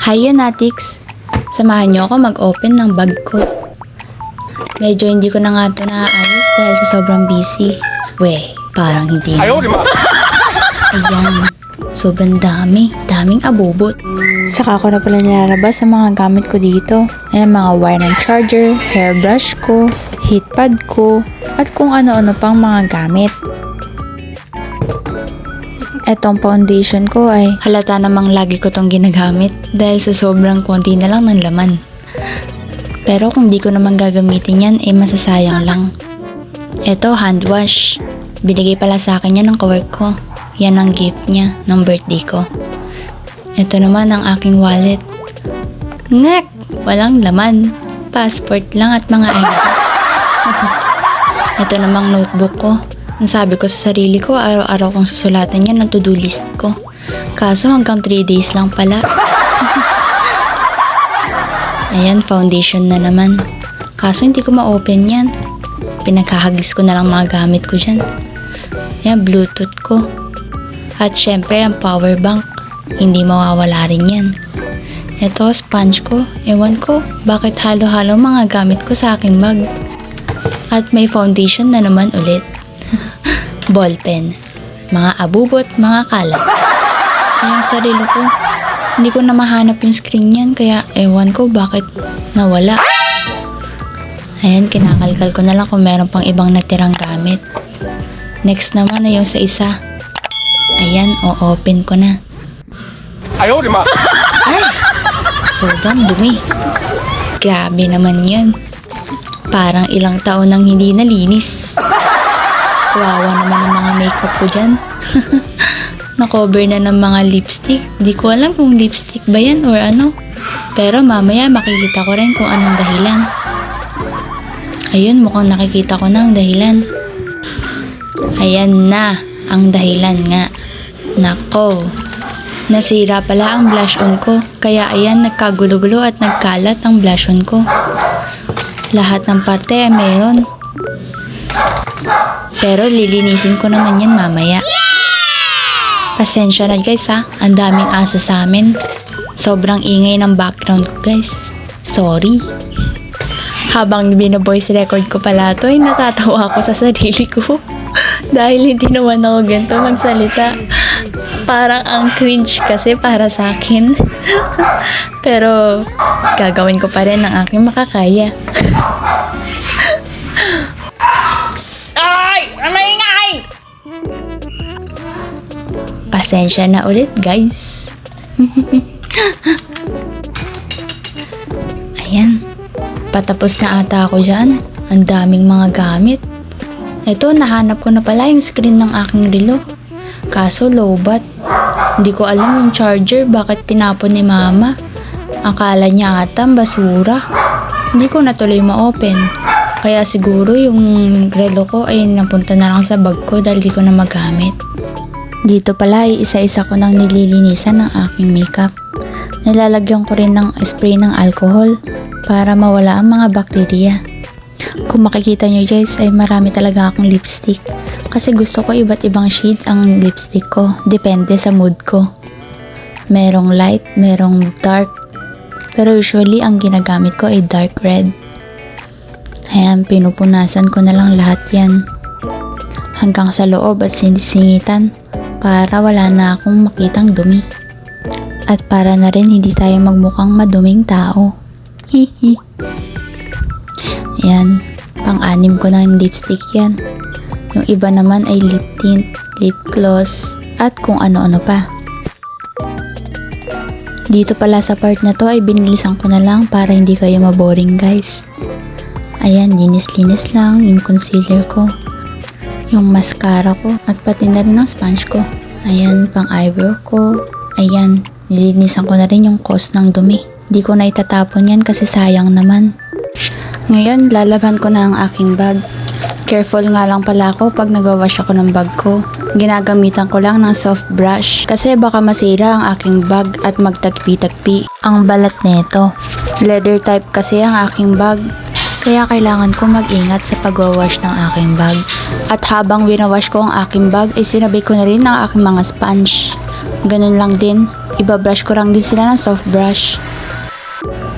Hi Yanatics! Samahan niyo ako mag-open ng bag ko. Medyo hindi ko na nga ito naaayos dahil sa sobrang busy. Parang hindi na. Ayan, sobrang daming abubot. Saka ko na pala nilalabas ang mga gamit ko dito. Ayan, mga wire ng charger, hairbrush ko, heatpad ko, at kung ano-ano pang mga gamit. Etong foundation ko ay halata namang lagi ko tong ginagamit dahil sa sobrang konti na lang ng laman. Pero kung di ko naman gagamitin yan, masasayang lang. Eto, hand wash. Binigay pala sa akin yan ng kawork ko. Yan ang gift niya ng birthday ko. Eto naman ang aking wallet. Ngek! Walang laman. Passport lang at mga ID. Eto namang notebook ko. Ang sabi ko sa sarili ko, araw-araw kong susulatan yan ng to-do list ko. Kaso hanggang 3 days lang pala. Ayan, foundation na naman. Kaso hindi ko ma-open yan. Pinagkahagis ko na lang mga gamit ko dyan. Ayan, bluetooth ko. At syempre, ang power bank. Hindi mawawala rin yan. Ito, sponge ko. Ewan ko, bakit halo-halo mga gamit ko sa aking bag. At may foundation na naman ulit. Ballpen. Mga abubot, mga kalat. Kaya sarili ko, hindi ko na mahanap yung screen niyan, kaya ewan ko bakit nawala. Ayan, kinakalkal ko na lang kung meron pang ibang natirang gamit. Next naman na yung sa isa. Ayan, o-open ko na. Ay! Sobrang dumi. Grabe naman yan. Parang ilang taon nang hindi nalinis. Kawawa naman ang mga makeup ko dyan. Na-cover na ng mga lipstick. Di ko alam kung lipstick ba yan or ano. Pero mamaya makikita ko rin kung anong dahilan. Ayun, mukhang nakikita ko na ang dahilan. Ayan na, ang dahilan nga. Nako, nasira pala ang blush on ko. Kaya ayan, nagkagulo-gulo at nagkalat ang blush on ko. Lahat ng parte ay meron. Pero lilinisin ko naman yan mamaya. Pasensya na guys ha, ang daming asa sa amin. Sobrang ingay ng background ko guys. Sorry. Habang bino-voice record ko pala ito, ay natatawa ako sa sarili ko. Dahil hindi naman ako ganito magsalita. Parang ang cringe kasi para sa akin. Pero gagawin ko pa rin ang aking makakaya. Ay! Maingay! Pasensya na ulit guys. Ayan. Patapos na ata ako dyan. Ang daming mga gamit. Ito, nahanap ko na pala yung screen ng aking relo. Kaso lowbat. Hindi ko alam yung charger bakit tinapon ni mama. Akala niya ata basura. Hindi ko natuloy ma-open. Kaya siguro yung relo ko ay napunta na lang sa bag ko dahil di ko na magamit. Dito pala ay isa-isa ko nang nililinisan ng aking makeup. Nilalagyan ko rin ng spray ng alcohol para mawala ang mga bakterya. Kung makikita nyo guys ay marami talaga akong lipstick. Kasi gusto ko iba't ibang shade ang lipstick ko. Depende sa mood ko. Merong light, merong dark. Pero usually ang ginagamit ko ay dark red. Ayan, pinupunasan ko na lang lahat yan. Hanggang sa loob at sinisingitan para wala na akong makitang dumi. At para na rin hindi tayo magmukhang maduming tao. Hihi. Ayan, pang-anim ko na yung lipstick yan. Yung iba naman ay lip tint, lip gloss, at kung ano-ano pa. Dito pala sa part na to ay binilisan ko na lang para hindi kayo maboring guys. Ayan, linis-linis lang yung concealer ko, yung mascara ko, at pati na rin ang sponge ko. Ayan, pang eyebrow ko. Ayan, nilinisan ko na rin yung cause ng dumi. Di ko na itatapon yan kasi sayang naman. Ngayon, lalaban ko na ang aking bag. Careful nga lang pala ako pag nag-wash ako ng bag ko. Ginagamitan ko lang ng soft brush kasi baka masira ang aking bag at magtagpi-tagpi ang balat nito. Leather type kasi ang aking bag. Kaya kailangan ko mag-ingat sa pag-wash ng aking bag. At habang winawash ko ang aking bag, ay sinabay ko na rin ang aking mga sponge. Ganun lang din, Ibabrush ko lang din sila ng soft brush.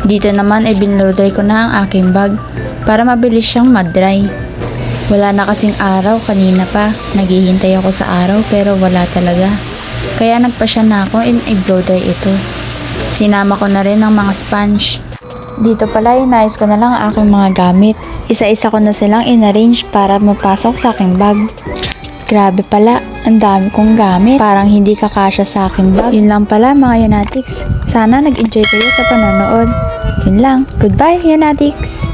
Dito naman ay binlow dry ko na ang aking bag para mabilis siyang mag-dry. Wala na kasing araw kanina pa. Naghihintay ako sa araw pero wala talaga. Kaya nagpasya na ako in i-blow dry ito. Sinama ko na rin ang mga sponge. Dito pala inayos ko na lang ang aking mga gamit. Isa-isa ko na silang in-arrange para mapasok sa aking bag. Grabe pala, ang dami kong gamit. Parang hindi kakasya sa aking bag. Yun lang pala mga Yanatics. Sana nag-enjoy kayo sa panonood. Yun lang. Goodbye Yanatics!